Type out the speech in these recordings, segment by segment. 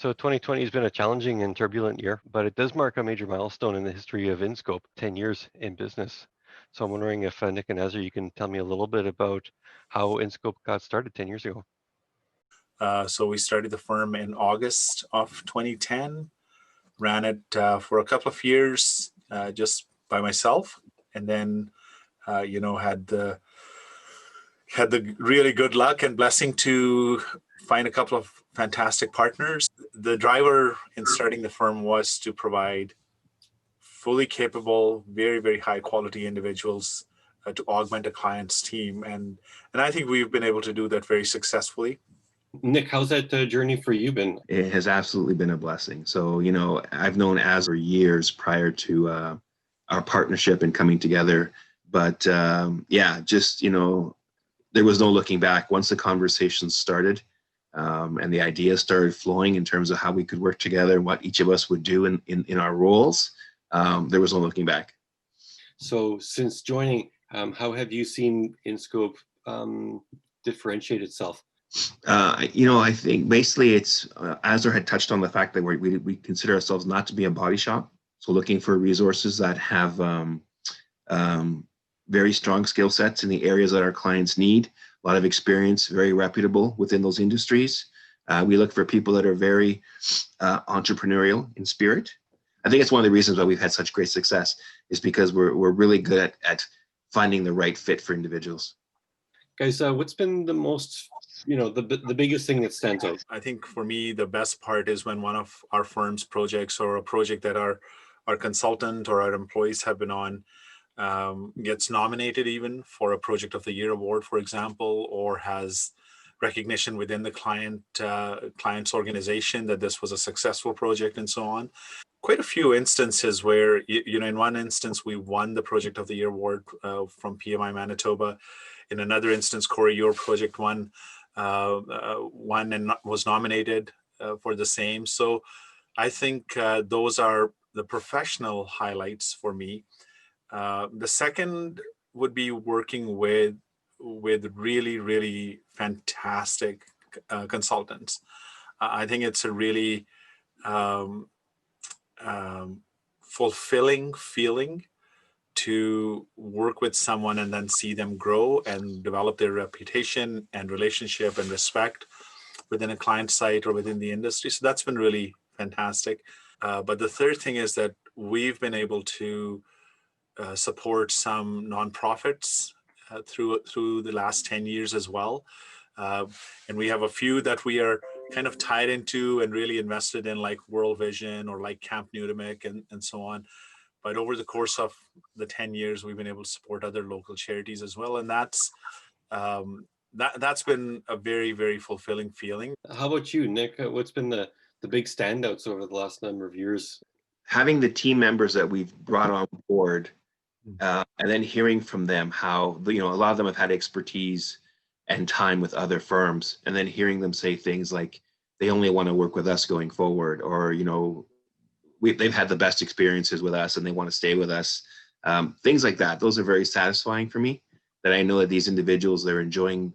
So 2020 has been a challenging and turbulent year, but it does mark a major milestone in the history of Inscope, 10 years in business. So I'm wondering if Nick and Azhar, you can tell me a little bit about how Inscope got started 10 years ago. So we started the firm in August of 2010, ran it for a couple of years just by myself, and then had the really good luck and blessing to find a couple of fantastic partners. The driver in starting the firm was to provide fully capable, very, very high quality individuals to augment a client's team. And I think we've been able to do that very successfully. Nick, how's that journey for you been? It has absolutely been a blessing. So, I've known Az for years prior to our partnership and coming together. But there was no looking back. Once the conversation started and the ideas started flowing in terms of how we could work together and what each of us would do in our roles, there was no looking back. So since joining, how have you seen Inscope differentiate itself? I think basically it's, Azhar had touched on the fact that we consider ourselves not to be a body shop. So looking for resources that have very strong skill sets in the areas that our clients need, a lot of experience, very reputable within those industries. We look for people that are very entrepreneurial in spirit. I think it's one of the reasons why we've had such great success is because we're really good at finding the right fit for individuals. Guys, what's been the most, the biggest thing that stands out? I think for me, the best part is when one of our firm's projects or a project that our consultant or our employees have been on gets nominated even for a Project of the Year award, for example, or has recognition within the client's organization that this was a successful project and so on. Quite a few instances where, in one instance, we won the Project of the Year award from PMI Manitoba. In another instance, Cory, your project won and was nominated for the same. So I think those are the professional highlights for me. The second would be working with really, really fantastic consultants. I think it's a really fulfilling feeling to work with someone and then see them grow and develop their reputation and relationship and respect within a client site or within the industry. So that's been really fantastic. But the third thing is that we've been able to support some nonprofits through the last 10 years as well. And we have a few that we are kind of tied into and really invested in, like World Vision or like Camp Nudemic and so on. But over the course of the 10 years, we've been able to support other local charities as well. And that's been a very, very fulfilling feeling. How about you, Nick? What's been the big standouts over the last number of years? Having the team members that we've brought on board and then hearing from them how, a lot of them have had expertise and time with other firms, and then hearing them say things like they only want to work with us going forward, or, they've had the best experiences with us and they want to stay with us. Things like that. Those are very satisfying for me, that I know that these individuals, they're enjoying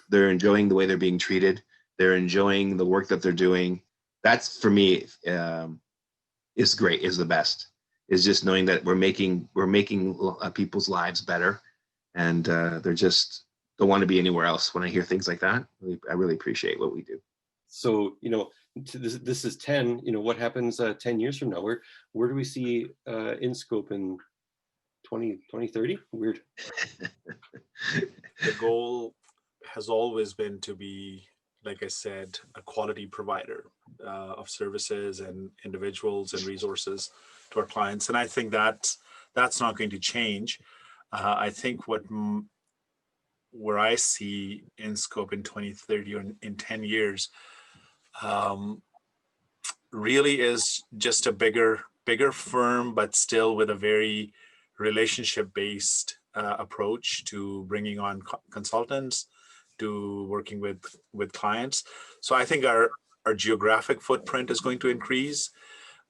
the way they're being treated. They're enjoying the work that they're doing. That's, for me, is great, is the best, is just knowing that we're making people's lives better, and they're just don't want to be anywhere else. When I hear things like that, I really appreciate what we do. So, this is 10, what happens 10 years from now? Where do we see Inscope in 2030? Weird. The goal has always been to be, like I said, a quality provider of services and individuals and resources to our clients. And I think that's not going to change. I think where I see Inscope in 2030 or in 10 years really is just a bigger firm, but still with a very relationship-based approach to bringing on consultants, to working with clients. So I think our geographic footprint is going to increase.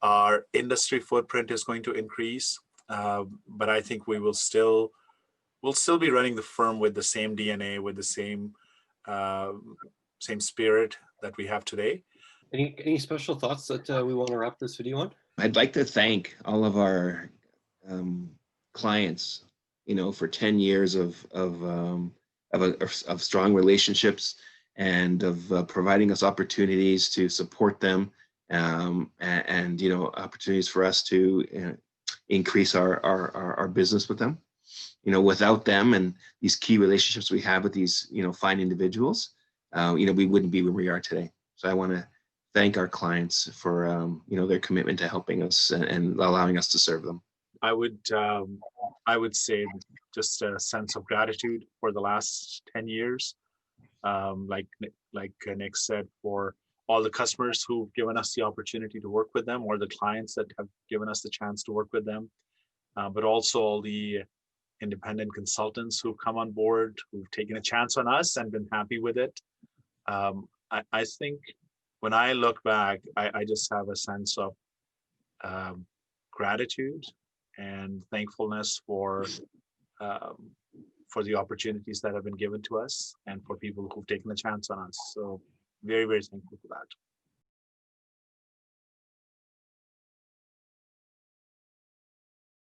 Our industry footprint is going to increase. But I think we'll still be running the firm with the same DNA, with the same spirit that we have today. Any special thoughts that we want to wrap this video on? I'd like to thank all of our um, clients, for 10 years of strong relationships and of providing us opportunities to support them, and opportunities for us to increase our business with them. Without them and these key relationships we have with these fine individuals, we wouldn't be where we are today. So I want to thank our clients for their commitment to helping us and allowing us to serve them. I would say just a sense of gratitude for the last 10 years. Like Nick said, for all the customers who've given us the opportunity to work with them, or the clients that have given us the chance to work with them, but also all the independent consultants who've come on board, who've taken a chance on us and been happy with it. I think when I look back, I just have a sense of gratitude and thankfulness for the opportunities that have been given to us and for people who've taken a chance on us. So very, very thankful for that.